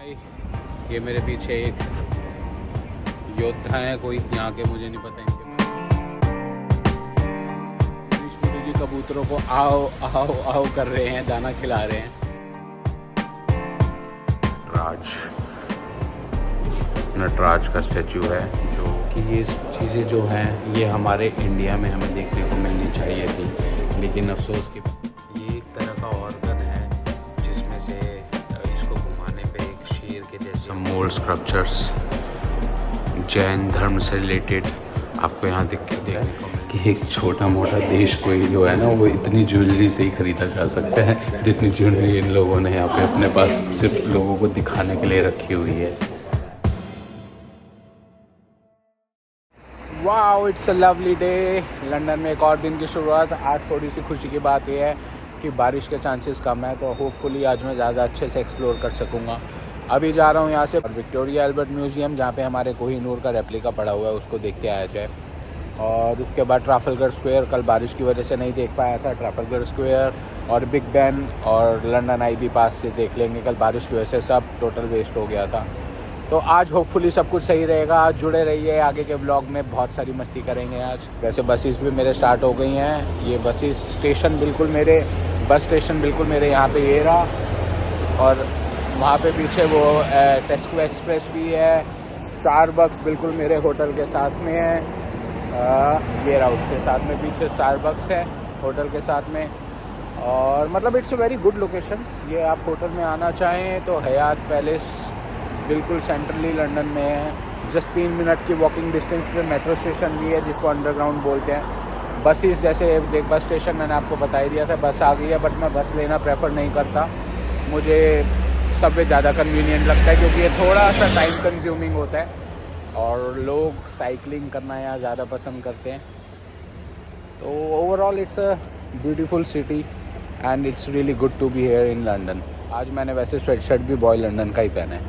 ये मेरे पीछे एक योद्धा है कोई यहाँ के, मुझे नहीं पता इनके बारे जी। कबूतरों को आओ आओ आओ कर रहे हैं, दाना खिला रहे हैं। नटराज का स्टैचू है, जो कि ये चीज़ें जो हैं ये हमारे इंडिया में हमें देखने को मिलनी चाहिए थी, लेकिन अफसोस कि ये एक तरह का ऑर्गन है जिसमें से इसको घुमाने पे एक शेर के जैसे मोल्ड स्कल्पचर्स जैन धर्म से रिलेटेड आपको यहाँ देखने को मिले कि एक छोटा मोटा देश कोई जो है ना वो इतनी ज्वेलरी से ही खरीदा जा सकता है जितनी ज्वेलरी इन लोगों ने यहाँ पे अपने पास सिर्फ लोगों को दिखाने के लिए रखी हुई है। Wow, it's a lovely day. London में एक और दिन की शुरुआत। आज थोड़ी सी खुशी की बात यह है कि बारिश के चांसेस कम है, तो होपफुली आज मैं ज़्यादा अच्छे से एक्सप्लोर कर सकूँगा। अभी जा रहा हूँ यहाँ से विक्टोरिया एल्बर्ट म्यूज़ियम, जहाँ पे हमारे कोहिनूर का रेप्लिका पड़ा हुआ है, उसको देख के आया जाए। और उसके बाद ट्राफलगर स्क्वायर, कल बारिश की वजह से नहीं देख पाया था, ट्राफलगर स्क्वायर और बिग बैन और लंदन आई भी पास से देख लेंगे। कल बारिश की वजह से सब टोटल वेस्ट हो गया था। तो आज होपफुली सब कुछ सही रहेगा। आज जुड़े रहिए, आगे के ब्लॉग में बहुत सारी मस्ती करेंगे आज। वैसे बसेस भी मेरे स्टार्ट हो गई हैं। ये बसेस स्टेशन बिल्कुल मेरे, बस स्टेशन बिल्कुल मेरे यहाँ पे ये रहा, और वहाँ पे पीछे वो टेस्को एक्सप्रेस भी है। स्टारबक्स बिल्कुल मेरे होटल के साथ में है। ये रहा उसके साथ में पीछे स्टारबक्स है होटल के साथ में। और मतलब it's a very good location. ये आप होटल में आना चाहें तो हयात पैलेस बिल्कुल सेंट्रली लंदन में है। जस्ट 3 मिनट की वॉकिंग डिस्टेंस पे मेट्रो स्टेशन भी है, जिसको अंडरग्राउंड बोलते हैं। बसेस जैसे एक बस स्टेशन मैंने आपको बता ही दिया था, बस आ गई है, बट मैं बस लेना प्रेफर नहीं करता। मुझे सबवे ज़्यादा कन्वीनियंट लगता है, क्योंकि ये थोड़ा सा टाइम कंज्यूमिंग होता है और लोग साइकिलिंग करना यहाँ ज़्यादा पसंद करते हैं। तो overall it's a beautiful city and it's really good to be here in London. आज मैंने वैसे स्वेट शर्ट भी बॉय लंदन का ही पहना है।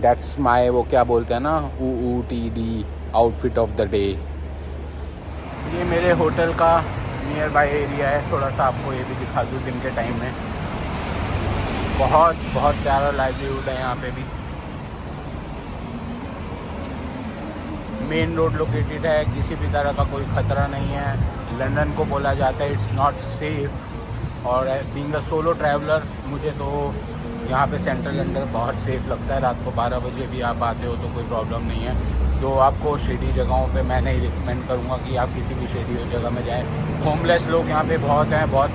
दैट्स माई, वो क्या बोलते हैं ना, UUTD outfit of the day. ये मेरे होटल का नियर बाय एरिया है। थोड़ा सा आपको ये भी दिखा दूँ दिन के टाइम में। बहुत बहुत प्यारा लाइवलीहुड है यहाँ पे भी। मेन रोड लोकेटेड है, किसी भी तरह का कोई ख़तरा नहीं है। लंदन को बोला जाता है इट्स नॉट सेफ़, और बीइंग अ सोलो ट्रैवलर मुझे तो यहाँ पे सेंट्रल लंदन बहुत सेफ़ लगता है। रात को 12 बजे भी आप आते हो तो कोई प्रॉब्लम नहीं है। तो आपको शेडी जगहों पे मैं नहीं रिकमेंड करूँगा कि आप किसी भी शेडी जगह में जाएं। होमलेस लोग यहाँ पे बहुत हैं, बहुत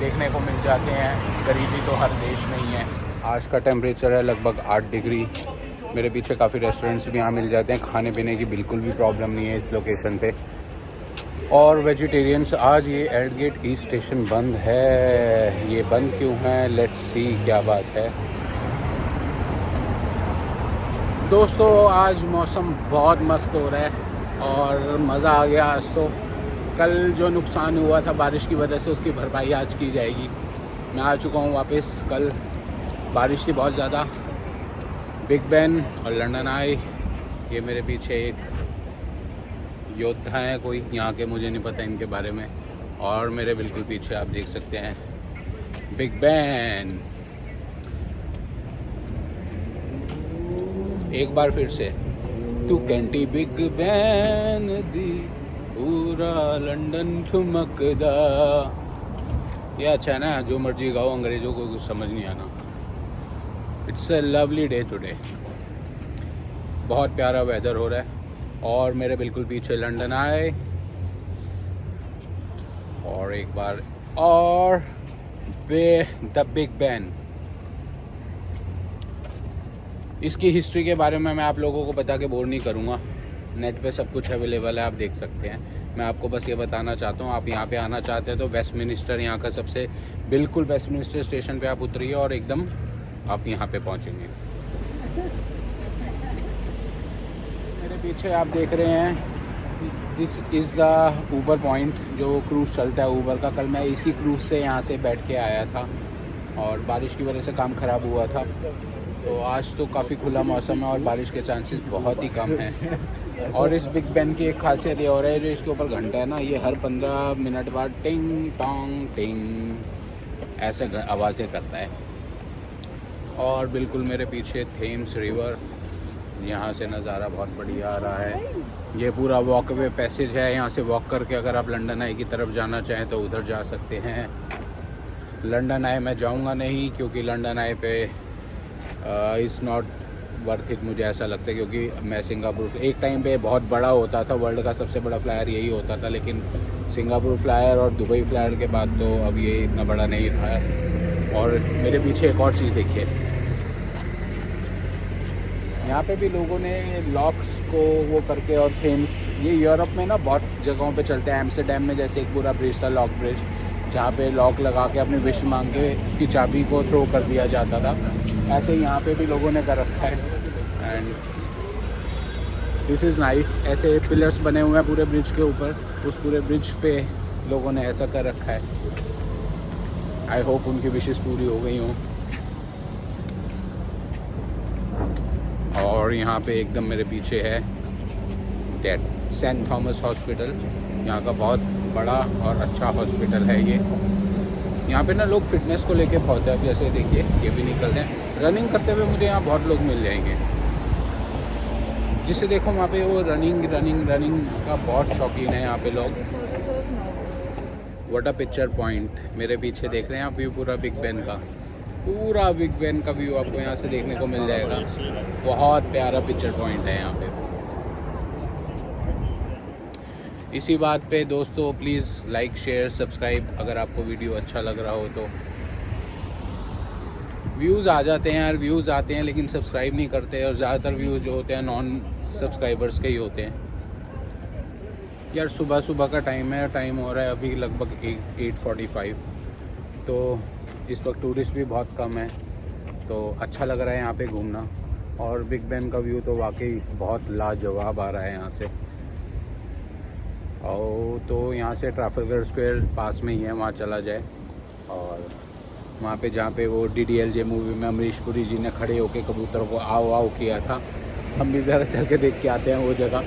देखने को मिल जाते हैं। गरीबी तो हर देश में ही है। आज का टेम्परेचर है लगभग 8 डिग्री। मेरे पीछे काफ़ी रेस्टोरेंट्स भी यहाँ मिल जाते हैं, खाने पीने की बिल्कुल भी प्रॉब्लम नहीं है इस लोकेशन पे। और वेजिटेरियंस, आज ये एल्डगेट ईस्ट स्टेशन बंद है। ये बंद क्यों है, लेट्स सी क्या बात है। दोस्तों आज मौसम बहुत मस्त हो रहा है और मज़ा आ गया आज तो। कल जो नुकसान हुआ था बारिश की वजह से, उसकी भरपाई आज की जाएगी। मैं आ चुका हूँ वापस। कल बारिश थी बहुत ज़्यादा। बिग बैन और लंदन आई। ये मेरे पीछे एक योद्धा है कोई यहाँ के, मुझे नहीं पता इनके बारे में। और मेरे बिल्कुल पीछे आप देख सकते हैं बिग बैन। एक बार फिर से, तू कैंटी बिग बैन दी पूरा लंदन ठुमकदा। ये अच्छा है ना, जो मर्जी गाओ, अंग्रेज़ों को कुछ समझ नहीं आना। It's a lovely day today. बहुत प्यारा वेदर हो रहा है। और मेरे बिल्कुल पीछे लंदन आए। और एक बार और द बिग बैन। इसकी हिस्ट्री के बारे में मैं आप लोगों को बता के बोर नहीं करूँगा। नेट पे सब कुछ अवेलेबल है, आप देख सकते हैं। मैं आपको बस ये बताना चाहता हूँ, आप यहाँ पे आना चाहते हैं तो वेस्टमिनिस्टर यहाँ का सबसे, बिल्कुल वेस्टमिनिस्टर स्टेशन पे आप उतरिए और एकदम आप यहाँ पे पहुँचेंगे। मेरे पीछे आप देख रहे हैं, this is the Uber point, जो क्रूज़ चलता है ऊबर का। कल मैं इसी क्रूज़ से यहाँ से बैठ के आया था और बारिश की वजह से काम ख़राब हुआ था। तो आज तो काफ़ी खुला मौसम है और बारिश के चांसेस बहुत ही कम हैं। और इस बिग बैन की एक खासियत ये हो रहा है, जो इसके ऊपर घंटा है ना, ये हर 15 मिनट बाद टिंग टोंग टिंग ऐसे आवाज़ें करता है। और बिल्कुल मेरे पीछे थेम्स रिवर, यहाँ से नज़ारा बहुत बढ़िया आ रहा है। ये पूरा वॉकवे पैसेज है, यहाँ से वॉक करके अगर आप लंदन आई की तरफ जाना चाहें तो उधर जा सकते हैं। लंदन आई मैं जाऊँगा नहीं, क्योंकि लंदन आई पे इज़ नॉट वर्थ इट, मुझे ऐसा लगता है। क्योंकि मैं सिंगापुर एक टाइम पे बहुत बड़ा होता था, वर्ल्ड का सबसे बड़ा फ्लायर यही होता था, लेकिन सिंगापुर फ्लायर और दुबई फ्लायर के बाद तो अब ये इतना बड़ा नहीं रहा है। और मेरे पीछे एक और चीज़ देखिए, यहाँ पे भी लोगों ने लॉक्स को वो करके और थेम्स, ये यूरोप में ना बहुत जगहों पे चलते हैं। एम्स्टर्डम में जैसे एक पूरा ब्रिज था, लॉक ब्रिज, जहाँ पे लॉक लगा के अपनी विश मांग के उसकी चाबी को थ्रो कर दिया जाता था। ऐसे यहाँ पे भी लोगों ने कर रखा है एंड दिस इज़ नाइस। ऐसे पिलर्स बने हुए हैं पूरे ब्रिज के ऊपर, उस पूरे ब्रिज पे लोगों ने ऐसा कर रखा है। आई होप उनकी विशेस पूरी हो गई हों। और यहाँ पे एकदम मेरे पीछे है सेंट थॉमस हॉस्पिटल, यहाँ का बहुत बड़ा और अच्छा हॉस्पिटल है ये। यहाँ पे ना लोग फिटनेस को लेके बहुत है। अब जैसे देखिए ये भी निकलते हैं, रनिंग करते हुए मुझे यहाँ बहुत लोग मिल जाएंगे, जिसे देखो वहाँ पे वो रनिंग का बहुत शौकीन है यहाँ पे लोग। व्हाट अ पिक्चर पॉइंट, मेरे पीछे देख रहे हैं आप व्यू पूरा बिग बेन का, पूरा बिग बेन का व्यू आपको यहाँ से देखने को मिल जाएगा। बहुत प्यारा पिक्चर पॉइंट है यहाँ पे। इसी बात पे दोस्तों प्लीज़ लाइक शेयर सब्सक्राइब अगर आपको वीडियो अच्छा लग रहा हो तो। व्यूज़ आ जाते हैं यार, व्यूज़ आते हैं लेकिन सब्सक्राइब नहीं करते, और ज़्यादातर व्यूज़ जो होते हैं नॉन सब्सक्राइबर्स के ही होते हैं। यार सुबह का टाइम है, टाइम हो रहा है अभी लगभग 8:45, तो इस वक्त टूरिस्ट भी बहुत कम है, तो अच्छा लग रहा है यहाँ पे घूमना। और बिग बेन का व्यू तो वाकई बहुत लाजवाब आ रहा है यहाँ से। और तो यहाँ से ट्राफलगर स्क्वायर पास में ही है, वहाँ चला जाए। और वहाँ पे जहाँ पे वो DDLJ मूवी में अमरीश पुरी जी ने खड़े होके कबूतर को आओ आओ किया था, हम भी ज़रा चल के देख के आते हैं वो जगह।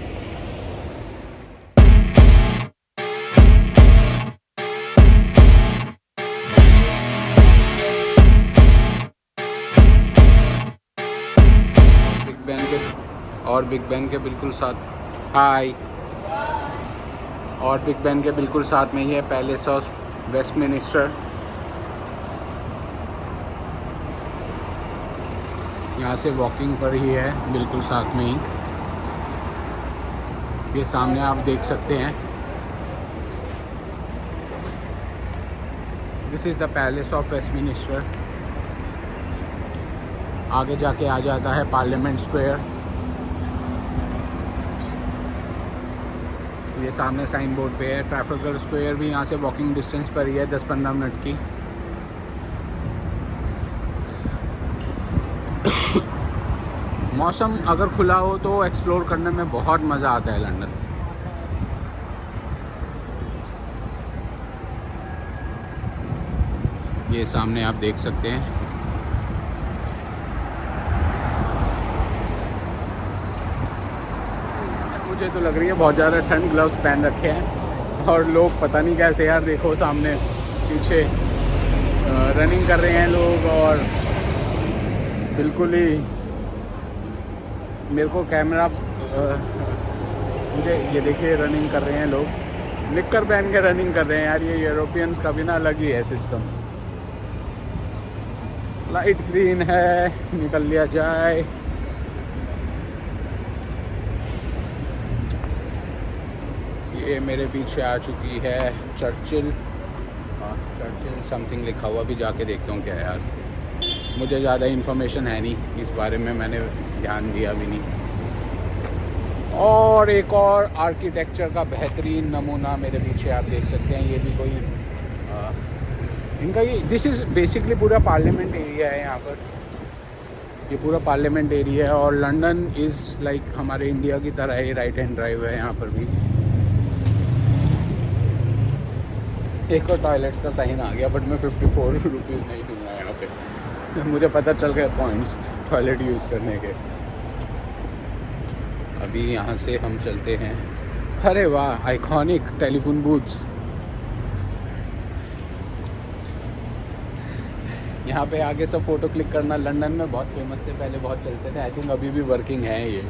बिग बेन के बिल्कुल साथ हाय, और बिग बेन के बिल्कुल साथ में ही है पैलेस ऑफ वेस्टमिनिस्टर। यहाँ से वॉकिंग पर ही है, बिल्कुल साथ में ही। ये सामने आप देख सकते हैं, this is the palace of Westminster. आगे जाके आ जाता है पार्लियामेंट स्क्वायर। ये सामने साइन बोर्ड पे है। ट्राफलगर स्क्वायर भी यहाँ से वॉकिंग डिस्टेंस पर ही है, 10-15 मिनट की। मौसम अगर खुला हो तो एक्सप्लोर करने में बहुत मज़ा आता है लंदन। ये सामने आप देख सकते हैं। मुझे तो लग रही है बहुत ज़्यादा ठंड, ग्लव्स पहन रखे हैं और लोग पता नहीं कैसे यार, देखो सामने पीछे रनिंग कर रहे हैं लोग। और बिल्कुल ही मेरे को कैमरा मुझे ये देखिए रनिंग कर रहे हैं लोग, निक्कर पहन के रनिंग कर रहे हैं यार। ये यूरोपियंस का भी ना अलग ही है सिस्टम। लाइट ग्रीन है, निकल लिया जाए। ये मेरे पीछे आ चुकी है चर्चिल, चर्चिल समथिंग लिखा हुआ, भी जाके देखता हूँ क्या यार। मुझे ज़्यादा इन्फॉर्मेशन है नहीं इस बारे में, मैंने ध्यान दिया भी नहीं। और एक और आर्किटेक्चर का बेहतरीन नमूना मेरे पीछे आप देख सकते हैं। ये भी कोई इनका ये दिस इज़ बेसिकली पूरा पार्लियामेंट एरिया है यहाँ पर। ये पूरा पार्लियामेंट एरिया है और लंदन इज़ लाइक हमारे इंडिया की तरह ही राइट हैंड ड्राइव है यहाँ पर भी। एक और टॉयलेट्स का साइन आ गया, बट मैं 54 रुपीज़ नहीं दूँगा यहाँ पे। मुझे पता चल गया पॉइंट्स टॉयलेट यूज़ करने के। अभी यहाँ से हम चलते हैं। अरे वाह, आइकॉनिक टेलीफोन बूथ्स। यहाँ पे आके सब फ़ोटो क्लिक करना लंदन में बहुत फेमस थे, पहले बहुत चलते थे। आई थिंक अभी भी वर्किंग है ये।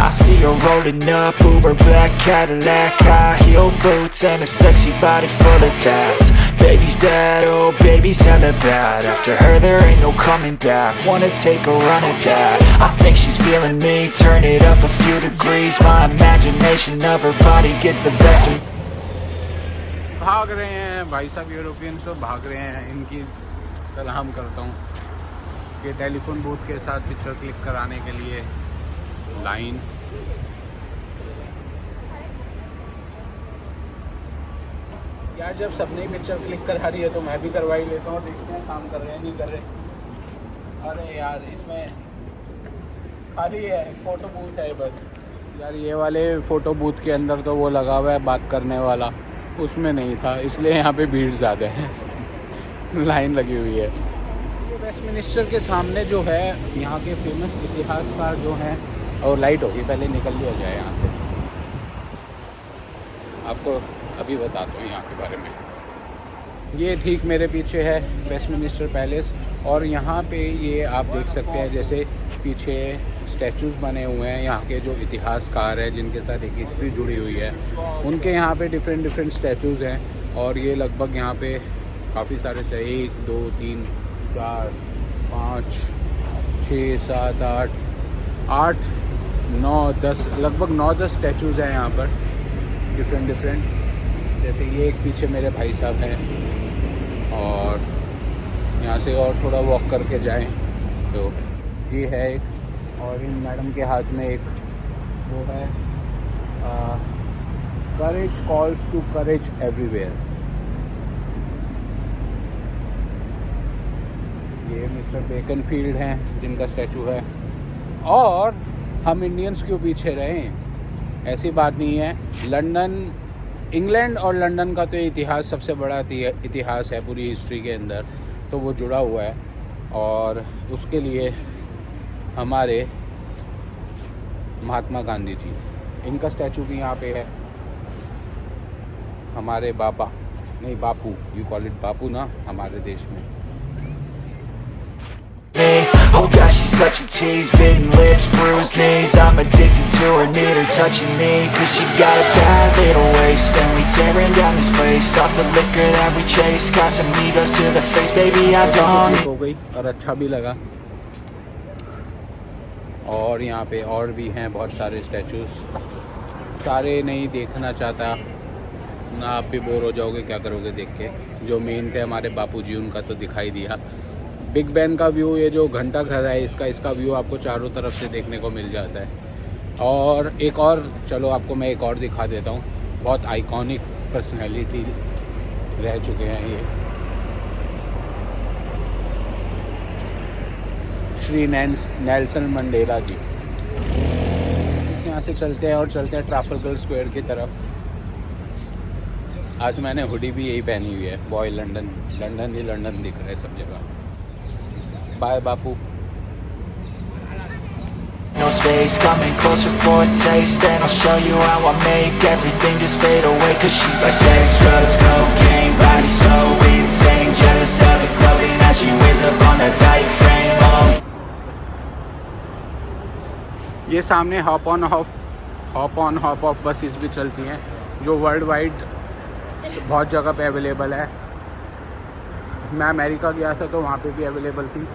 I see her rolling up, Uber black Cadillac, high heel boots and a sexy body full of tats. Baby's bad, oh baby's hella bad. After her there ain't no coming back. Wanna take a run at that? I think she's feeling me. Turn it up a few degrees. My imagination of her body gets the best of me. भाग रहे हैं भाई साहब, European सब भाग रहे हैं। इनकी सलाम करता हूँ कि टेलीफोन बूथ के साथ पिक्चर क्लिक कराने के लिए लाइन। यार जब सबने ही पिक्चर क्लिक करा रही है तो मैं भी करवा ही लेता हूँ। देखते हैं काम कर रहे हैं नहीं कर रहे। अरे यार इसमें खाली है, फ़ोटो बूथ है बस। यार ये वाले फ़ोटो बूथ के अंदर तो वो लगा हुआ है बात करने वाला, उसमें नहीं था, इसलिए यहाँ पे भीड़ ज़्यादा है, लाइन लगी हुई है। वेस्टमिनिस्टर के सामने जो है यहाँ के फेमस इतिहासकार जो हैं, और लाइट होगी पहले निकल लिया जाए यहाँ से, आपको अभी बताता हूँ यहाँ के बारे में। ये ठीक मेरे पीछे है वेस्टमिनिस्टर पैलेस, और यहाँ पे ये आप देख सकते हैं जैसे पीछे स्टैचूज़ बने हुए हैं यहाँ के जो इतिहासकार हैं जिनके साथ एक हिस्ट्री जुड़ी हुई है, उनके यहाँ पे डिफरेंट स्टैचूज़ हैं। और ये लगभग यहाँ पे काफ़ी सारे से 1 2 3 4 5 6 7 8 9 10 लगभग 9-10 स्टैचूज़ हैं यहाँ पर डिफरेंट। जैसे ये एक पीछे मेरे भाई साहब हैं, और यहाँ से और थोड़ा वॉक करके जाएं तो ये है एक, और इन मैडम के हाथ में एक वो है करेज कॉल्स टू करेज एवरीवेयर। ये मिस्टर बेकनफील्ड हैं जिनका स्टैचू है। और हम इंडियंस क्यों पीछे रहें, ऐसी बात नहीं है। लंदन, इंग्लैंड और लंदन का तो इतिहास सबसे बड़ा इतिहास है पूरी हिस्ट्री के अंदर, तो वो जुड़ा हुआ है। और उसके लिए हमारे महात्मा गांधी जी, इनका स्टैचू भी यहाँ पे है। हमारे बाबा नहीं बापू, यू कॉल इट बापू ना हमारे देश में। Oh gosh, she's such a tease. Bitten lips, bruised knees. I'm addicted to her, need her touching me. Cause she got a bad little waist. And we tearing down this place off the liquor that we chase. Casamigos to the face, baby, I don't. हो गई और अच्छा भी लगा। और यहाँ पे और भी हैं बहुत सारे स्टैचूज़, सारे नहीं देखना चाहता ना, आप भी बोर हो जाओगे, क्या करोगे देख के। जो मेन थे हमारे बापूजी उनका तो दिखाई दिया। बिग बैन का व्यू, ये जो घंटा घर है इसका व्यू आपको चारों तरफ से देखने को मिल जाता है। और एक और, चलो आपको मैं एक और दिखा देता हूँ। बहुत आइकॉनिक पर्सनैलिटी रह चुके हैं ये, श्री नेल्सन मंडेला जी। इस यहाँ से चलते हैं और चलते हैं ट्राफल्गर स्क्वायर की तरफ। आज मैंने हुडी भी यही पहनी हुई है, बॉय लंदन, लंदन ही लंदन दिख रहा है सब जगह। Bye Bapu. No space, coming closer for a taste. And I'll show you how I make everything just fade away. Cause she's like sex, drugs, cocaine, body so insane. Jealous of the clothing that she wears up on a tight frame. ये सामने hop on hop off buses भी चलती हैं, जो world wide बहुत जगह पे available है। मैं अमेरिका गया था तो वहाँ पे भी अवेलेबल थी।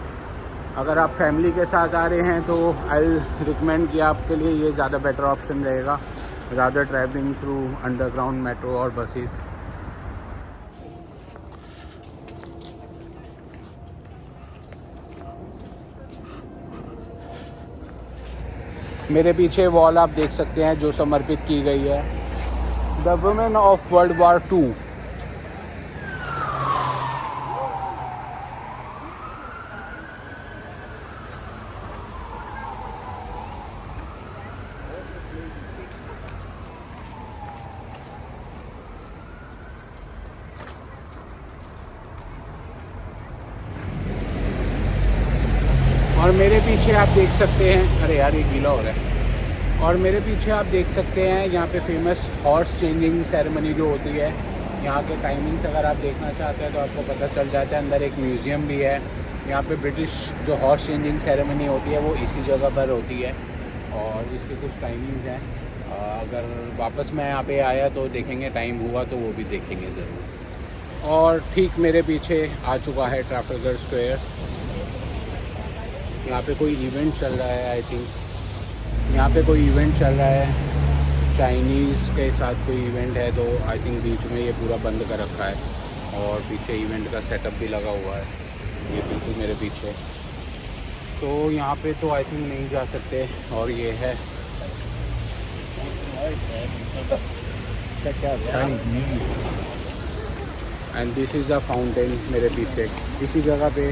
अगर आप फैमिली के साथ आ रहे हैं तो आई रिकमेंड कि आपके लिए ये ज़्यादा बेटर ऑप्शन रहेगा, ज़्यादा ट्रैवलिंग थ्रू अंडरग्राउंड मेट्रो और बसेस। मेरे पीछे वॉल आप देख सकते हैं जो समर्पित की गई है the women of world war 2। और मेरे पीछे आप देख सकते हैं, अरे यार ये गीला हो रहा है। और मेरे पीछे आप देख सकते हैं यहाँ पे फेमस हॉर्स चेंजिंग सेरेमनी जो होती है, यहाँ के टाइमिंग्स अगर आप देखना चाहते हैं तो आपको पता चल जाता है। अंदर एक म्यूज़ियम भी है। यहाँ पे ब्रिटिश जो हॉर्स चेंजिंग सेरेमनी होती है वो इसी जगह पर होती है और इसकी कुछ टाइमिंग्स हैं। अगर वापस मैं यहाँ पे आया तो देखेंगे, टाइम हुआ तो वो भी देखेंगे ज़रूर। और ठीक मेरे पीछे आ चुका है ट्राफल्गर स्क्वायर। यहाँ पे कोई इवेंट चल रहा है, आई थिंक यहाँ पे कोई इवेंट चल रहा है, चाइनीज़ के साथ कोई इवेंट है। तो आई थिंक बीच में ये पूरा बंद कर रखा है और पीछे इवेंट का सेटअप भी लगा हुआ है, ये बिल्कुल मेरे पीछे। तो यहाँ पे तो आई थिंक नहीं जा सकते। और ये है and this is the fountain मेरे पीछे। इसी जगह पे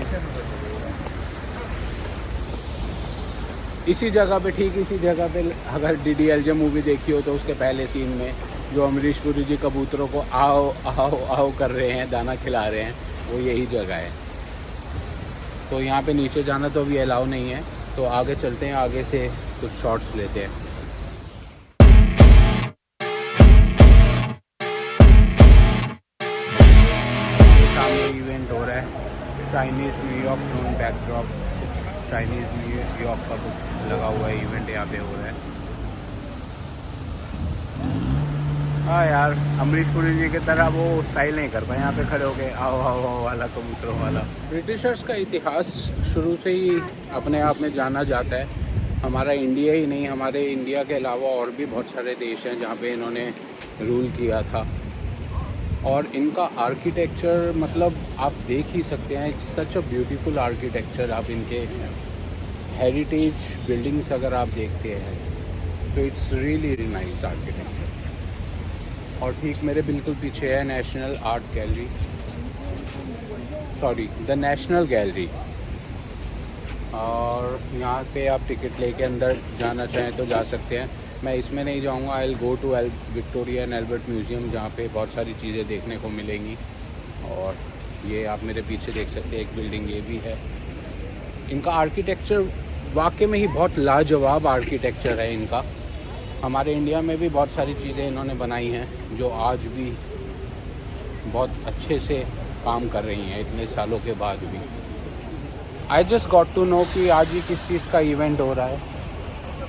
ठीक इसी जगह पे अगर DDLJ मूवी देखी हो तो उसके पहले सीन में जो अमरीश पुरी जी कबूतरों को आओ आओ आओ कर रहे हैं, दाना खिला रहे हैं, वो यही जगह है। तो यहाँ पे नीचे जाना तो अभी अलाउ नहीं है, तो आगे चलते हैं, आगे से कुछ शॉट्स लेते हैं। सामने इवेंट हो रहा है, चाइनीज़ न्यूयॉर्क फिल्म बैकड्रॉप, कुछ चाइनीज़ न्यूयॉर्क का कुछ लगा हुआ है इवेंट यहाँ पे हो रहा है। हाँ यार, अमरीश पुरी जी की तरह वो स्टाइल नहीं कर पाए यहाँ पे खड़े होके आओ आओ आओ वाला, कबूतरों वाला। ब्रिटिशर्स का इतिहास शुरू से ही अपने आप में जाना जाता है। हमारा इंडिया ही नहीं, हमारे इंडिया के अलावा और भी बहुत सारे देश हैं जहाँ पे इन्होंने रूल किया था। और इनका आर्किटेक्चर मतलब आप देख ही सकते हैं, सच अ ब्यूटीफुल आर्किटेक्चर। आप इनके हेरिटेज बिल्डिंग्स अगर आप देखते हैं तो इट्स रियली नाइस आर्किटेक्चर। और ठीक मेरे बिल्कुल पीछे है national art gallery, sorry the national gallery. और यहाँ पे आप टिकट लेके अंदर जाना चाहें तो जा सकते हैं। मैं इसमें नहीं जाऊँगा, I will go to Victoria and Albert museum जहाँ पे बहुत सारी चीज़ें देखने को मिलेंगी। और ये आप मेरे पीछे देख सकते हैं एक बिल्डिंग ये भी है। इनका आर्किटेक्चर वाकई में ही बहुत लाजवाब आर्किटेक्चर है इनका। हमारे इंडिया में भी बहुत सारी चीज़ें इन्होंने बनाई हैं जो आज भी बहुत अच्छे से काम कर रही हैं इतने सालों के बाद भी। I just got to know कि आज ही किस चीज़ का इवेंट हो रहा है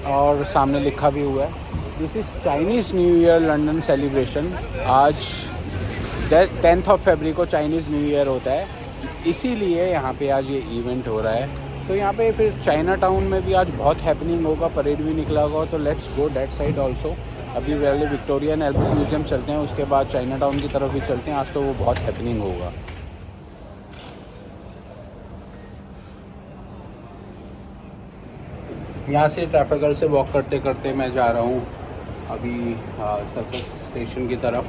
और सामने लिखा भी हुआ है, this is Chinese new year London celebration. आज 10 फरवरी को चाइनीज़ न्यू ईयर होता है, इसीलिए यहाँ पे आज ये इवेंट हो रहा है। तो यहाँ पे फिर चाइना टाउन में भी आज बहुत हैपनिंग होगा, परेड भी निकला होगा। तो let's go that side also. अभी पहले विक्टोरिया एंड अल्बर्ट म्यूज़ियम चलते हैं, उसके बाद चाइना टाउन की तरफ भी चलते हैं। आज तो वो बहुत हैपनिंग होगा। यहाँ से ट्रैफल्गर से वॉक करते करते मैं जा रहा हूँ अभी सर्कस स्टेशन की तरफ।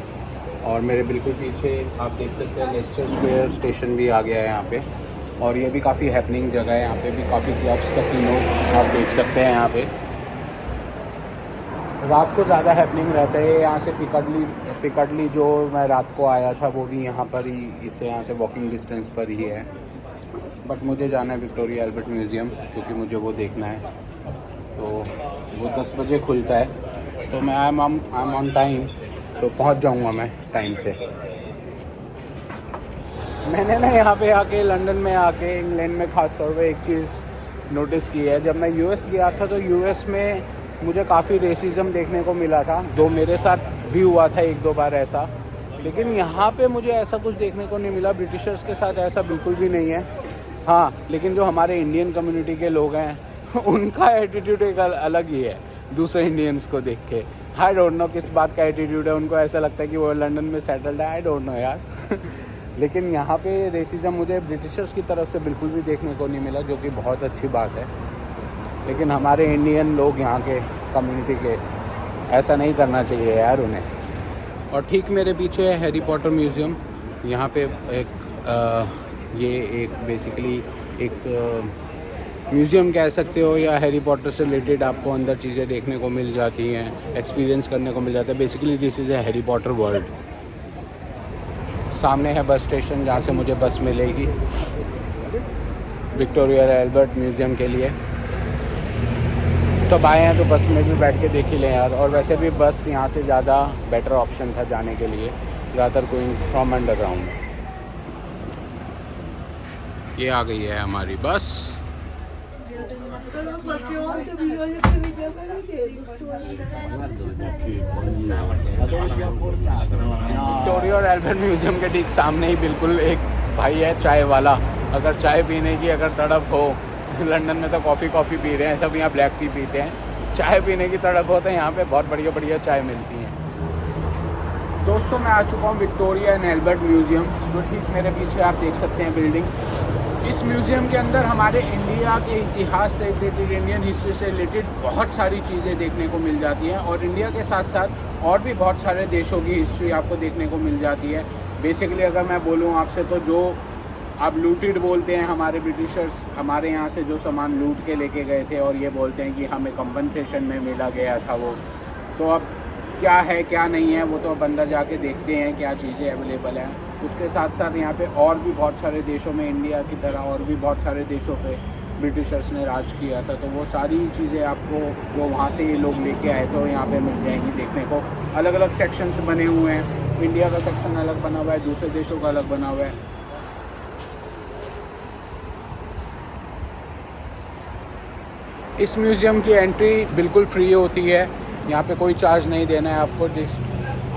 और मेरे बिल्कुल पीछे आप देख सकते हैं लेस्टर स्क्वायर स्टेशन भी आ गया है यहाँ पे। और ये भी काफ़ी हैपनिंग जगह है, यहाँ पे भी काफ़ी क्लब्स कैसीनो आप देख सकते हैं। यहाँ पे रात को ज़्यादा हैपनिंग रहता है। यहाँ से पिकाडली जो मैं रात को आया था वो भी यहाँ पर ही, इससे यहाँ से वॉकिंग डिस्टेंस पर ही है। बट मुझे जाना है विक्टोरिया एल्बर्ट म्यूज़ियम क्योंकि मुझे वो देखना है। तो वो 10 बजे खुलता है, तो मैं आई एम ऑन टाइम, तो पहुँच जाऊँगा मैं टाइम से। मैंने ना यहाँ पे आके लंदन में आके इंग्लैंड में ख़ास तौर पे एक चीज़ नोटिस की है। जब मैं यूएस गया था तो यूएस में मुझे काफ़ी रेसिज्म देखने को मिला था, जो मेरे साथ भी हुआ था 1-2 बार ऐसा। लेकिन यहाँ पे मुझे ऐसा कुछ देखने को नहीं मिला। ब्रिटिशर्स के साथ ऐसा बिल्कुल भी नहीं है। हाँ, लेकिन जो हमारे इंडियन कम्युनिटी के लोग हैं उनका एटीट्यूड एक अलग ही है दूसरे इंडियंस को देख के। आई डोंट नो किस बात का एटीट्यूड है, उनको ऐसा लगता है कि वो लंदन में सेटल्ड है। आई डोंट नो यार लेकिन यहाँ पे रेसिज्म मुझे ब्रिटिशर्स की तरफ से बिल्कुल भी देखने को नहीं मिला, जो कि बहुत अच्छी बात है। लेकिन हमारे इंडियन लोग यहाँ के कम्युनिटी के ऐसा नहीं करना चाहिए यार उन्हें। और ठीक मेरे पीछे है हैरी पॉटर म्यूज़ियम। यहाँ पे ये एक बेसिकली एक म्यूज़ियम कह सकते हो, या हैरी पॉटर से रिलेटेड आपको अंदर चीज़ें देखने को मिल जाती हैं, एक्सपीरियंस करने को मिल जाता है। Basically this is a Harry Potter world. सामने है बस स्टेशन जहाँ से मुझे बस मिलेगी विक्टोरिया एल्बर्ट म्यूज़ियम के लिए। तो आए हैं तो बस में भी बैठ के देख ही लें यार। और वैसे भी बस यहाँ से ज़्यादा बेटर ऑप्शन था जाने के लिए, रादर गोइंग फ्रॉम अंडरग्राउंड। ये आ गई है हमारी बस। विक्टोरिया और एल्बर्ट म्यूजियम के ठीक सामने ही बिल्कुल एक भाई है चाय वाला। अगर चाय पीने की अगर तड़प हो, लंदन में तो कॉफ़ी पी रहे हैं सब, यहाँ ब्लैक टी पीते हैं, चाय पीने की तड़प हो तो यहाँ पे बहुत बढ़िया बढ़िया चाय मिलती है। दोस्तों मैं आ चुका हूँ विक्टोरिया एंड एल्बर्ट म्यूज़ियम, जो ठीक मेरे पीछे आप देख सकते हैं बिल्डिंग। इस म्यूज़ियम के अंदर हमारे इंडिया के इतिहास से रिलेटेड, इंडियन हिस्ट्री से रिलेटेड बहुत सारी चीज़ें देखने को मिल जाती हैं, और इंडिया के साथ साथ और भी बहुत सारे देशों की हिस्ट्री आपको देखने को मिल जाती है। बेसिकली अगर मैं बोलूँ आपसे तो जो आप लूटेड बोलते हैं, हमारे ब्रिटिशर्स हमारे यहाँ से जो सामान लूट के लेके गए थे और ये बोलते हैं कि हमें कंपनसेशन में मिला गया था वो, तो अब क्या है क्या नहीं है वो तो अब अंदर जाके देखते हैं क्या चीज़ें अवेलेबल हैं। उसके साथ साथ यहाँ पे और भी बहुत सारे देशों में इंडिया की तरह और भी बहुत सारे देशों पे ब्रिटिशर्स ने राज किया था, तो वो सारी चीज़ें आपको जो वहाँ से ये लोग लेके आए थे वो यहाँ पे मिल जाएंगी देखने को। अलग अलग सेक्शंस बने हुए हैं, इंडिया का सेक्शन अलग बना हुआ है, दूसरे देशों का अलग बना हुआ है। इस म्यूज़ियम की एंट्री बिल्कुल फ्री होती है, यहाँ पे कोई चार्ज नहीं देना है आपको।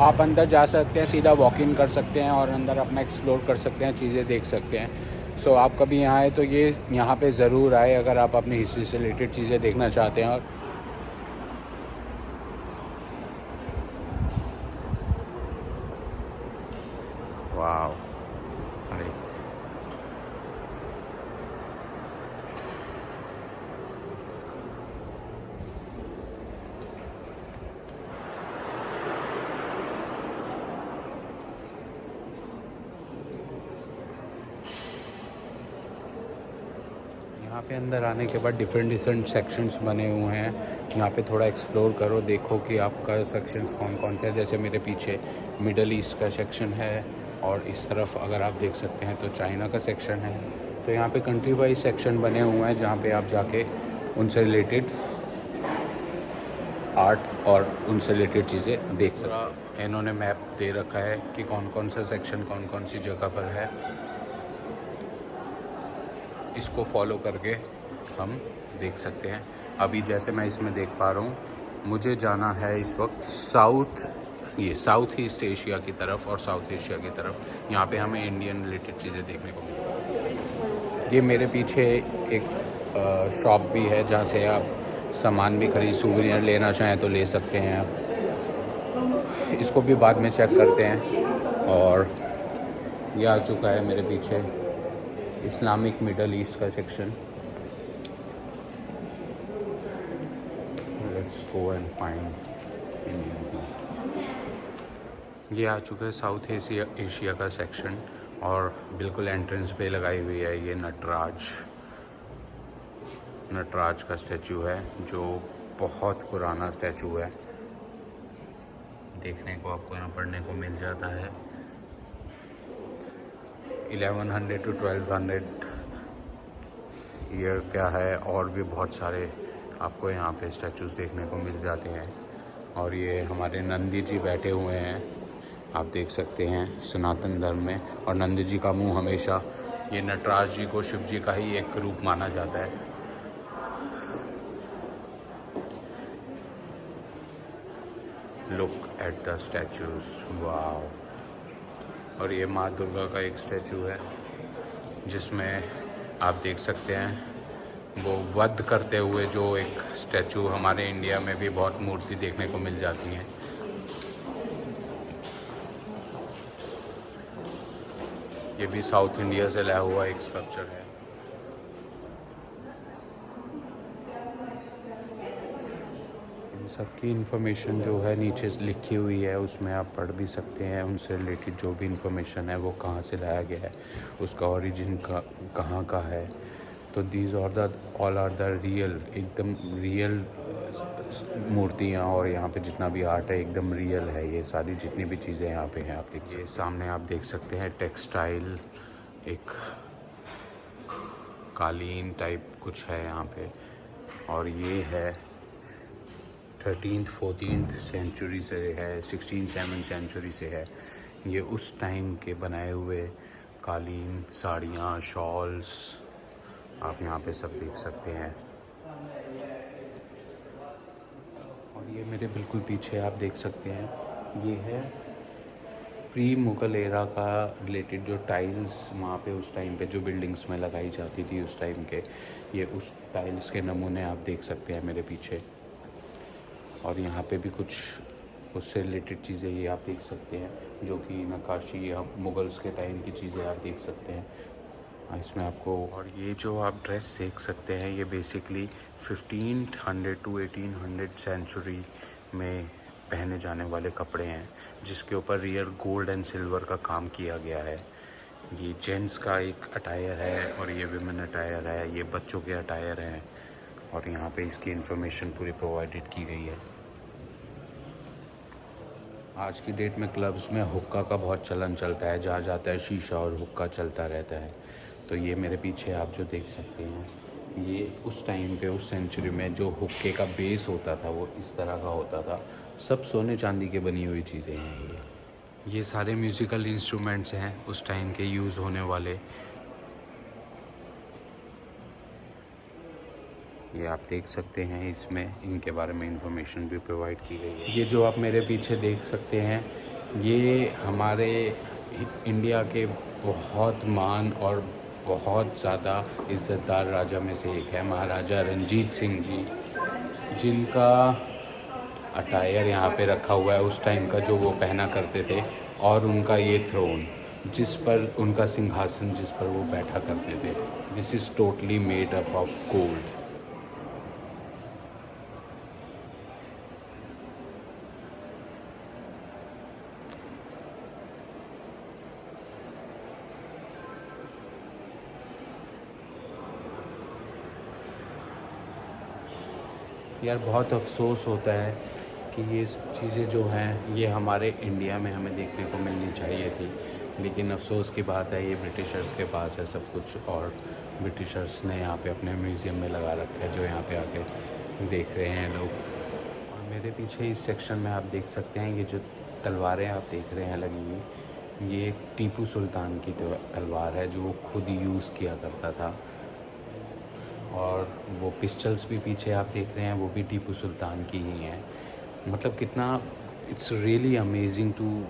आप अंदर जा सकते हैं, सीधा वॉक इन कर सकते हैं और अंदर अपना एक्सप्लोर कर सकते हैं, चीज़ें देख सकते हैं। सो आप कभी यहाँ आए तो ये यहाँ पे ज़रूर आए अगर आप अपनी हिस्ट्री से रिलेटेड चीज़ें देखना चाहते हैं। और वाह, यहाँ पे अंदर आने के बाद डिफरेंट सेक्शंस बने हुए हैं। यहाँ पे थोड़ा एक्सप्लोर करो, देखो कि आपका सेक्शंस कौन कौन से हैं। जैसे मेरे पीछे मिडल ईस्ट का सेक्शन है, और इस तरफ अगर आप देख सकते हैं तो चाइना का सेक्शन है। तो यहाँ पे कंट्री वाइज सेक्शन बने हुए हैं जहाँ पे आप जाके उनसे रिलेटेड आर्ट और उनसे रिलेटेड चीज़ें देख सकते हैं। इन्होंने मैप दे रखा है कि कौन कौन सा सेक्शन कौन कौन सी जगह पर है, इसको फॉलो करके हम देख सकते हैं। अभी जैसे मैं इसमें देख पा रहा हूँ, मुझे जाना है इस वक्त साउथ ईस्ट एशिया की तरफ और साउथ एशिया की तरफ। यहाँ पे हमें इंडियन रिलेटेड चीज़ें देखने को मिलेंगी। ये मेरे पीछे एक शॉप भी है जहाँ से आप सामान भी खरीद, सूवेनियर लेना चाहें तो ले सकते हैं आप। इसको भी बाद में चेक करते हैं। और ये आ चुका है मेरे पीछे इस्लामिक मिडल ईस्ट का section. Let's go and find Indian. ये आ चुका है साउथ एशिया का सेक्शन, और बिल्कुल एंट्रेंस पे लगाई हुई है ये नटराज का स्टैचू है, जो बहुत पुराना स्टैचू है। देखने को आपको यहाँ पढ़ने को मिल जाता है 1100 to 1200 ईयर क्या है। और भी बहुत सारे आपको यहाँ पे स्टैचूज़ देखने को मिल जाते हैं। और ये हमारे नंदी जी बैठे हुए हैं, आप देख सकते हैं, सनातन धर्म में। और नंदी जी का मुंह हमेशा, ये नटराज जी को शिव जी का ही एक रूप माना जाता है। लुक एट द स्टैचूज, वाह। और ये माँ दुर्गा का एक स्टैचू है जिसमें आप देख सकते हैं वो वध करते हुए, जो एक स्टैचू हमारे इंडिया में भी बहुत मूर्ति देखने को मिल जाती हैं। ये भी साउथ इंडिया से लाया हुआ एक स्कल्पचर है। सबकी इन्फॉर्मेशन जो है नीचे लिखी हुई है, उसमें आप पढ़ भी सकते हैं। उनसे रिलेटेड जो भी इन्फॉर्मेशन है वो कहाँ से लाया गया है, उसका ओरिजिन कहाँ का है। तो these all are the real, एकदम रियल मूर्तियाँ, और यहाँ पे जितना भी आर्ट है एकदम रियल है। ये सारी जितनी भी चीज़ें यहाँ पे हैं आप देखिए। सामने आप देख सकते हैं टेक्सटाइल, एक कालीन टाइप कुछ है यहाँ पे। और ये है 13th 14th सेंचुरी से है, 16th 7th सेंचुरी से है। ये उस टाइम के बनाए हुए कालीन, साड़ियाँ, शॉल्स आप यहाँ पे सब देख सकते हैं। और ये मेरे बिल्कुल पीछे आप देख सकते हैं, ये है प्री मुग़ल एरा का रिलेटेड जो टाइल्स वहाँ पे उस टाइम पे जो बिल्डिंग्स में लगाई जाती थी उस टाइम के, ये उस टाइल्स के नमूने आप देख सकते हैं मेरे पीछे। और यहाँ पे भी कुछ उससे रिलेटेड चीज़ें ये आप देख सकते हैं, जो कि नक्काशी या मुग़ल्स के टाइम की चीज़ें आप देख सकते हैं इसमें आपको। और ये जो आप ड्रेस देख सकते हैं, ये बेसिकली 1500 टू 1800 सेंचुरी में पहने जाने वाले कपड़े हैं, जिसके ऊपर रियल गोल्ड एंड सिल्वर का काम किया गया है। ये जेंट्स का एक अटायर है और ये विमेन अटायर है, ये बच्चों के अटायर हैं, और यहाँ पे इसकी इन्फॉर्मेशन पूरी प्रोवाइडेड की गई है। आज की डेट में क्लब्स में हुक्का का बहुत चलन चलता है, जहाँ जाता है शीशा और हुक्का चलता रहता है। तो ये मेरे पीछे आप जो देख सकते हैं, ये उस टाइम पे उस सेंचुरी में जो हुक्के का बेस होता था वो इस तरह का होता था। सब सोने चांदी की बनी हुई चीज़ें हैं। ये सारे म्यूज़िकल इंस्ट्रूमेंट्स हैं उस टाइम के यूज़ होने वाले। ये आप देख सकते हैं, इसमें इनके बारे में इंफॉर्मेशन भी प्रोवाइड की गई है। ये जो आप मेरे पीछे देख सकते हैं, ये हमारे इंडिया के बहुत महान और बहुत ज़्यादा इज़्ज़तदार राजा में से एक है, महाराजा रंजीत सिंह जी, जिनका अटायर यहाँ पे रखा हुआ है उस टाइम का, जो वो पहना करते थे। और उनका ये थ्रोन, जिस पर उनका सिंहासन, जिस पर वो बैठा करते थे, this is totally made up of gold. यार बहुत अफसोस होता है कि ये सब चीज़ें जो हैं ये हमारे इंडिया में हमें देखने को मिलनी चाहिए थी, लेकिन अफसोस की बात है ये ब्रिटिशर्स के पास है सब कुछ, और ब्रिटिशर्स ने यहाँ पे अपने म्यूज़ियम में लगा रखा है, जो यहाँ पे आके देख रहे हैं लोग। और मेरे पीछे इस सेक्शन में आप देख सकते हैं, ये जो तलवारें आप देख रहे हैं लगी हुई, ये टीपू सुल्तान की तलवार है, जो वो खुद यूज़ किया करता था। और वो पिस्टल्स भी पीछे आप देख रहे हैं, वो भी टीपू सुल्तान की ही हैं। मतलब कितना it's really amazing to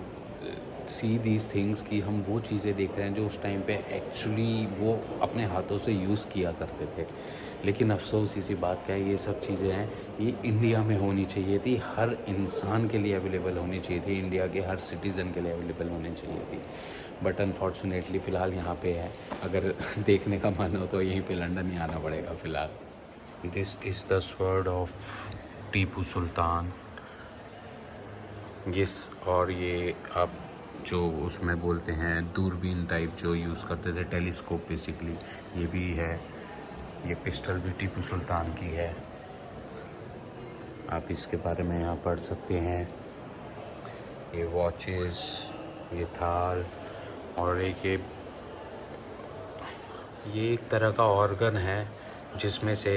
see these things कि हम वो चीज़ें देख रहे हैं जो उस टाइम पे एक्चुअली वो अपने हाथों से यूज़ किया करते थे। लेकिन अफसोस इसी बात का है, ये सब चीज़ें हैं ये इंडिया में होनी चाहिए थी, हर इंसान के लिए अवेलेबल होनी चाहिए थी, इंडिया के हर सिटीज़न के लिए अवेलेबल होनी चाहिए थी। बट अनफॉर्चुनेटली फ़िलहाल यहाँ पे है, अगर देखने का मन हो तो यहीं पे लंदन ही आना पड़ेगा फ़िलहाल। This is the sword of Tipu Sultan. और ये आप जो उसमें बोलते हैं दूरबीन टाइप जो यूज़ करते थे, टेलीस्कोप बेसिकली, ये भी है। ये पिस्टल भी टीपू सुल्तान की है, आप इसके बारे में यहाँ पढ़ सकते हैं। ये वॉचेस, ये थाल, और ये एक तरह का ऑर्गन है जिसमें से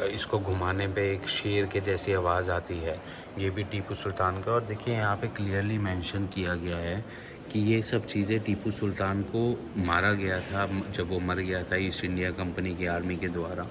इसको घुमाने पे एक शेर के जैसी आवाज़ आती है, ये भी टीपू सुल्तान का। और देखिए यहाँ पे क्लियरली मेंशन किया गया है कि ये सब चीज़ें टीपू सुल्तान को मारा गया था, जब वो मर गया था ईस्ट इंडिया कंपनी की आर्मी के द्वारा,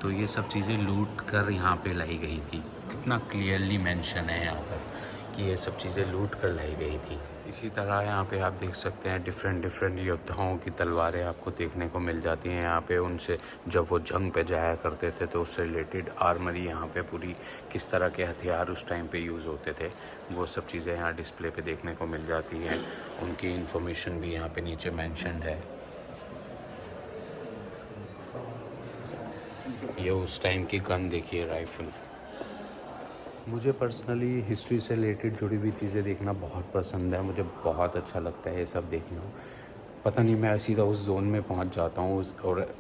तो ये सब चीज़ें लूट कर यहाँ पे लाई गई थी। कितना क्लियरली मेंशन है यहाँ पर कि ये सब चीज़ें लूट कर लाई गई थी। इसी तरह यहाँ पे आप देख सकते हैं डिफरेंट योद्धाओं की तलवारें आपको देखने को मिल जाती हैं यहाँ पे। उनसे जब वो जंग पे जाया करते थे तो उससे रिलेटेड आर्मरी यहाँ पे पूरी, किस तरह के हथियार उस टाइम पे यूज़ होते थे, वो सब चीज़ें यहाँ डिस्प्ले पे देखने को मिल जाती हैं। उनकी इन्फॉर्मेशन भी यहाँ पे नीचे मैंशनड है। ये उस टाइम की गन देखिए, राइफ़ल। मुझे पर्सनली हिस्ट्री से रिलेटेड जुड़ी हुई चीज़ें देखना बहुत पसंद है, मुझे बहुत अच्छा लगता है ये सब देखना। पता नहीं मैं सीधा उस जोन में पहुंच जाता हूँ और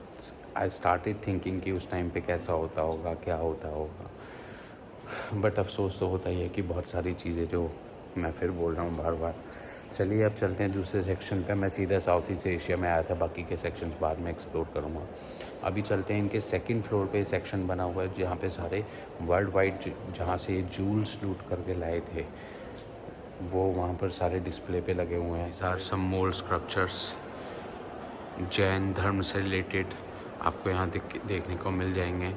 आई स्टार्टेड थिंकिंग कि उस टाइम पे कैसा होता होगा, क्या होता होगा। बट अफसोस तो होता ही है कि बहुत सारी चीज़ें जो मैं फिर बोल रहा हूँ बार बार। चलिए अब चलते हैं दूसरे सेक्शन पे। मैं सीधा साउथ ईस्ट एशिया में आया था, बाकी के सेक्शंस बाद में एक्सप्लोर करूँगा। अभी चलते हैं इनके सेकंड फ्लोर पे सेक्शन बना हुआ है, जहाँ पे सारे वर्ल्ड वाइड जहाँ से जूल्स लूट करके लाए थे वो वहाँ पर सारे डिस्प्ले पे लगे हुए हैं। Are some mould sculptures Jain धर्म से रिलेटेड आपको यहाँ देखने को मिल जाएंगे।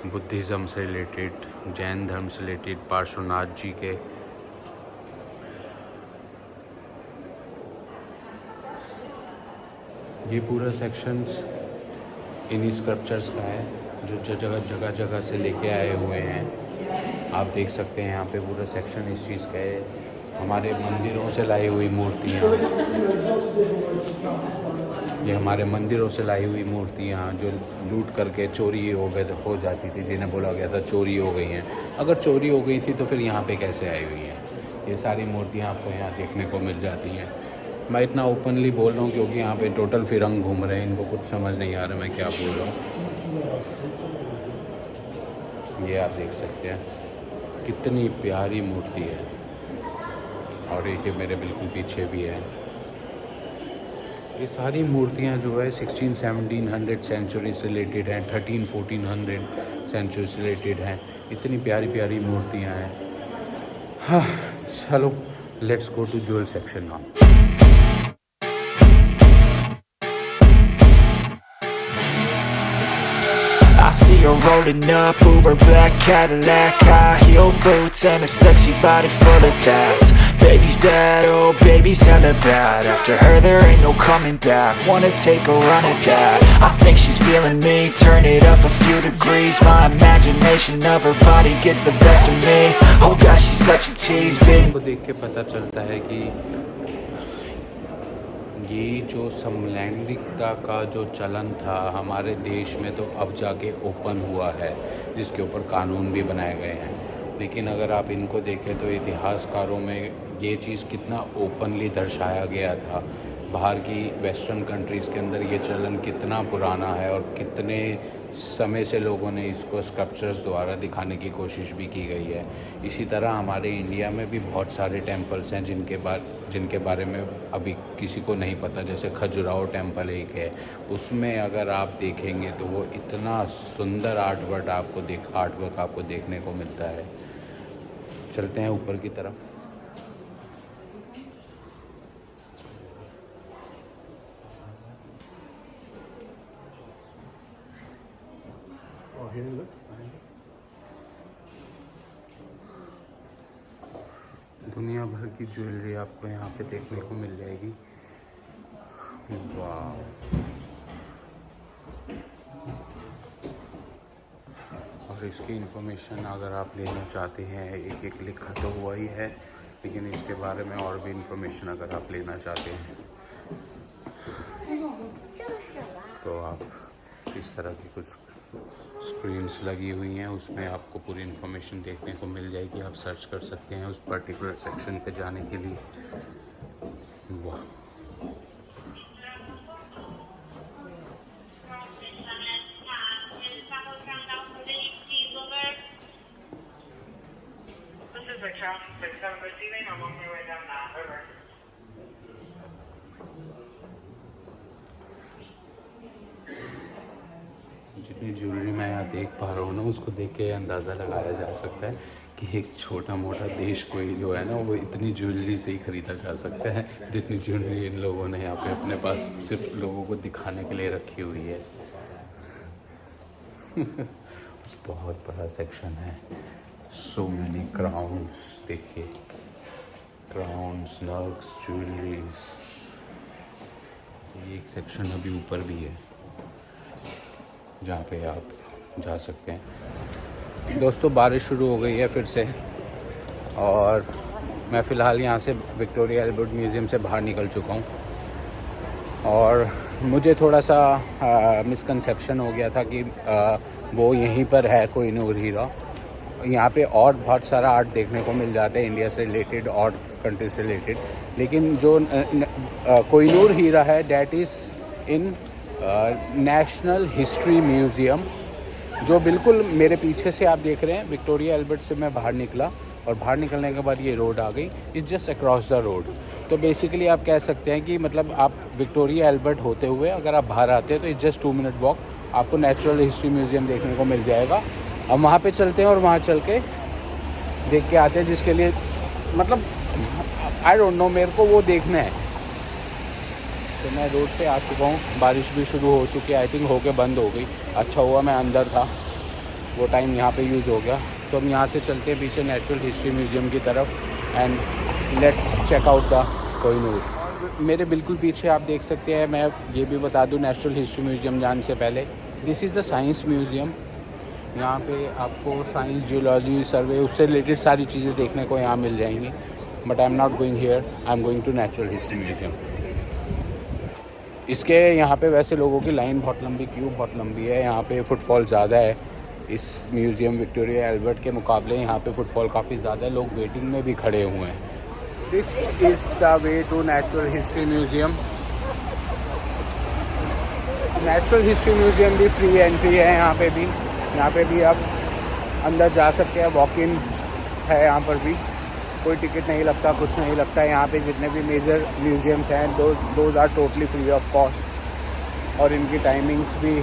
बुद्धिज़्म से रिलेटेड, जैन धर्म से रिलेटेड, पार्श्वनाथ जी के। ये पूरा सेक्शंस इन्हीं स्कल्पचर्स का है जो जगह से लेके आए हुए हैं। आप देख सकते हैं यहाँ पे पूरा सेक्शन इस चीज़ का है। हमारे मंदिरों से लाई हुई मूर्तियाँ, ये हमारे मंदिरों से लाई हुई मूर्तियाँ जो लूट करके चोरी हो जाती थी, जिन्हें बोला गया था चोरी हो गई हैं। अगर चोरी हो गई थी तो फिर यहाँ पे कैसे आई हुई हैं? ये सारी मूर्तियाँ आपको यहाँ देखने को मिल जाती हैं। मैं इतना ओपनली बोल रहा हूँ क्योंकि यहाँ पे टोटल फिरंग घूम रहे हैं, इनको कुछ समझ नहीं आ रहा मैं क्या बोल रहा हूँ। ये आप देख सकते हैं कितनी प्यारी मूर्ति है। और एक ये मेरे बिल्कुल पीछे भी है। ये सारी मूर्तियाँ जो है 1600-1700 सेंचुरी से रिलेटेड हैं, 1300-1400 सेंचुरी से रिलेटेड हैं। इतनी प्यारी प्यारी मूर्तियाँ हैं। हाँ चलो, let's go to jewel section now. I see her rolling up, Uber black Cadillac, high heel boots and a sexy body full of tats. Baby's bad, oh baby's hella bad. After her there ain't no coming back. Wanna take a run at that? I think she's feeling me. Turn it up a few degrees. My imagination of her body gets the best of me. Oh gosh, she's such a tease, big. को देख के पता चलता है कि ये जो समलैंगिकता का जो चलन था हमारे देश में तो अब जाके ओपन हुआ है, जिसके ऊपर कानून भी बनाए गए हैं। लेकिन अगर आप इनको देखें तो इतिहासकारों में ये चीज़ कितना ओपनली दर्शाया गया था। बाहर की वेस्टर्न कंट्रीज़ के अंदर ये चलन कितना पुराना है और कितने समय से लोगों ने इसको स्कल्पचर्स द्वारा दिखाने की कोशिश भी की गई है। इसी तरह हमारे इंडिया में भी बहुत सारे टेम्पल्स हैं जिनके बारे में अभी किसी को नहीं पता। जैसे खजुराहो टेम्पल एक है, उसमें अगर आप देखेंगे तो वो इतना सुंदर आर्टवर्क आपको देखने को मिलता है। चलते हैं ऊपर की तरफ। दुनिया भर की ज्वेलरी आपको यहाँ पे देखने को मिल जाएगी। वाह, और इसकी इन्फॉर्मेशन अगर आप लेना चाहते हैं, एक लिखा तो हुआ ही है, लेकिन इसके बारे में और भी इन्फॉर्मेशन अगर आप लेना चाहते हैं तो आप इस तरह की कुछ स्क्रीन्स लगी हुई हैं, उसमें आपको पूरी इन्फॉर्मेशन देखने को मिल जाएगी। आप सर्च कर सकते हैं उस पर्टिकुलर सेक्शन पे जाने के लिए। वाह, जितनी ज्वेलरी मैं यहाँ देख पा रहा हूँ ना, उसको देख के अंदाज़ा लगाया जा सकता है कि एक छोटा मोटा देश कोई जो है ना, वो इतनी ज्वेलरी से ही ख़रीदा जा सकता है जितनी ज्वेलरी इन लोगों ने यहाँ पे अपने पास सिर्फ लोगों को दिखाने के लिए रखी हुई है। बहुत बड़ा सेक्शन है। सो मैनी क्राउन्स, देखिए, क्राउन्स, नग्स, ज्वेलरीज। ये एक सेक्शन अभी ऊपर भी है जहाँ पे आप जा सकते हैं। दोस्तों, बारिश शुरू हो गई है फिर से, और मैं फ़िलहाल यहाँ से विक्टोरिया एल्बर्ट म्यूज़ियम से बाहर निकल चुका हूँ। और मुझे थोड़ा सा मिसकंसेप्शन हो गया था कि वो यहीं पर है कोहिनूर हीरा। यहाँ पे और बहुत सारा आर्ट देखने को मिल जाता है इंडिया से रिलेटेड और कंट्री से रिलेटेड, लेकिन जो कोहिनूर हीरा है that is in national history museum, जो बिल्कुल मेरे पीछे से आप देख रहे हैं। विक्टोरिया एल्बर्ट से मैं बाहर निकला और बाहर निकलने के बाद ये रोड आ गई, it's just across the road. तो बेसिकली आप कह सकते हैं कि मतलब आप विक्टोरिया एल्बर्ट होते हुए अगर आप बाहर आते हैं तो इट्स जस्ट 2 मिनट वॉक, आपको नेचुरल हिस्ट्री म्यूज़ियम देखने को मिल जाएगा। अब वहाँ पे चलते हैं और वहाँ चल के देख के आते हैं, जिसके लिए मतलब आई डोंट नो, मेरे को वो देखना है। तो मैं रोड पे आ चुका हूँ, बारिश भी शुरू हो चुकी है, आई थिंक होके बंद हो गई। अच्छा हुआ मैं अंदर था, वो टाइम यहाँ पे यूज़ हो गया। तो हम यहाँ से चलते हैं पीछे नेचुरल हिस्ट्री म्यूज़ियम की तरफ and let's check out the Kohinoor. और मेरे बिल्कुल पीछे आप देख सकते हैं, मैं ये भी बता दूँ नेचुरल हिस्ट्री म्यूज़ियम जाने से पहले, this is the science museum. यहाँ पे आपको साइंस, जियोलॉजी, सर्वे, उससे रिलेटेड सारी चीज़ें देखने को यहाँ मिल जाएंगी। But I am not going here, I am going to natural history museum. इसके यहाँ पे वैसे लोगों की लाइन बहुत लंबी, क्यू बहुत लंबी है, यहाँ पे फुटफॉल ज़्यादा है इस म्यूज़ियम विक्टोरिया एल्बर्ट के मुकाबले। यहाँ पे फुटफॉल काफ़ी ज़्यादा है, लोग वेटिंग में भी खड़े हुए हैं। This is the way to natural history museum. Natural history museum भी फ्री एंट्री है यहाँ पे भी आप अंदर जा सकते हैं, वॉक इन है यहाँ पर भी, कोई टिकट नहीं लगता, कुछ नहीं लगता। यहाँ पे जितने भी मेजर म्यूज़ियम्स हैं those are totally free of cost, और इनकी टाइमिंग्स भी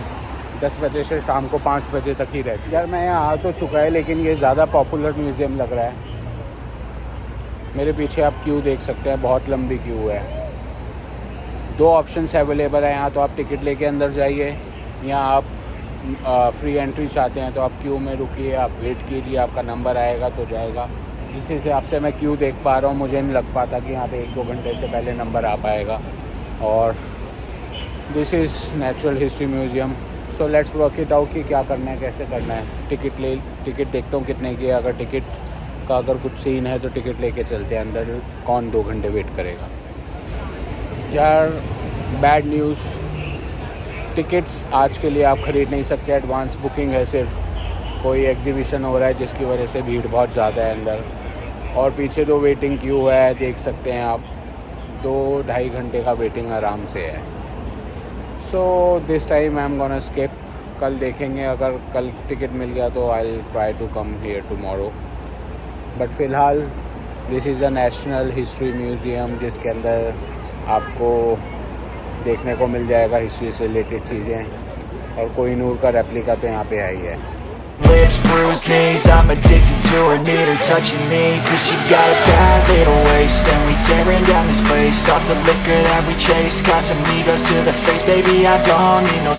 10 बजे से शाम को 5 बजे तक ही रहती है। यार मैं यहाँ आ तो चुका है, लेकिन ये ज़्यादा पॉपुलर म्यूज़ियम लग रहा है। मेरे पीछे आप क्यू देख सकते हैं, बहुत लंबी क्यू है। 2 ऑप्शंस अवेलेबल है यहाँ, तो आप टिकट लेके अंदर जाइए, या आप फ्री एंट्री चाहते हैं तो आप क्यू में रुकिए, आप वेट कीजिए, आपका नंबर आएगा तो जाएगा। जिस हिसाब से मैं क्यू देख पा रहा हूँ, मुझे नहीं लग पाता कि यहाँ पे 1-2 घंटे से पहले नंबर आ पाएगा। और this is natural history museum. So let's work it out कि क्या करना है, कैसे करना है। टिकट देखता हूँ कितने की है, अगर टिकट का अगर कुछ सीन है तो टिकट लेके चलते हैं अंदर, कौन 2 घंटे वेट करेगा। यार बैड न्यूज़, टिकट्स आज के लिए आप ख़रीद नहीं सकते, एडवांस बुकिंग है सिर्फ। कोई एग्जीबिशन हो रहा है जिसकी वजह से भीड़ बहुत ज़्यादा है अंदर, और पीछे जो वेटिंग क्यू है देख सकते हैं आप, 2-2.5 घंटे का वेटिंग आराम से है। So this time I am gonna skip, कल देखेंगे, अगर कल टिकट मिल गया तो I will try to come here tomorrow. But फ़िलहाल this is a national history museum, जिसके अंदर आपको देखने को मिल जाएगा हिस्ट्री से रिलेटेड चीज़ें, और कोहिनूर का रेप्लिका तो यहाँ पे आई है। Lips, bruised knees, I'm addicted to her, need her touching me, cause she got a bad little waist, and we tearing down this place, off the liquor that we chase, got some egos to the face, baby I don't need no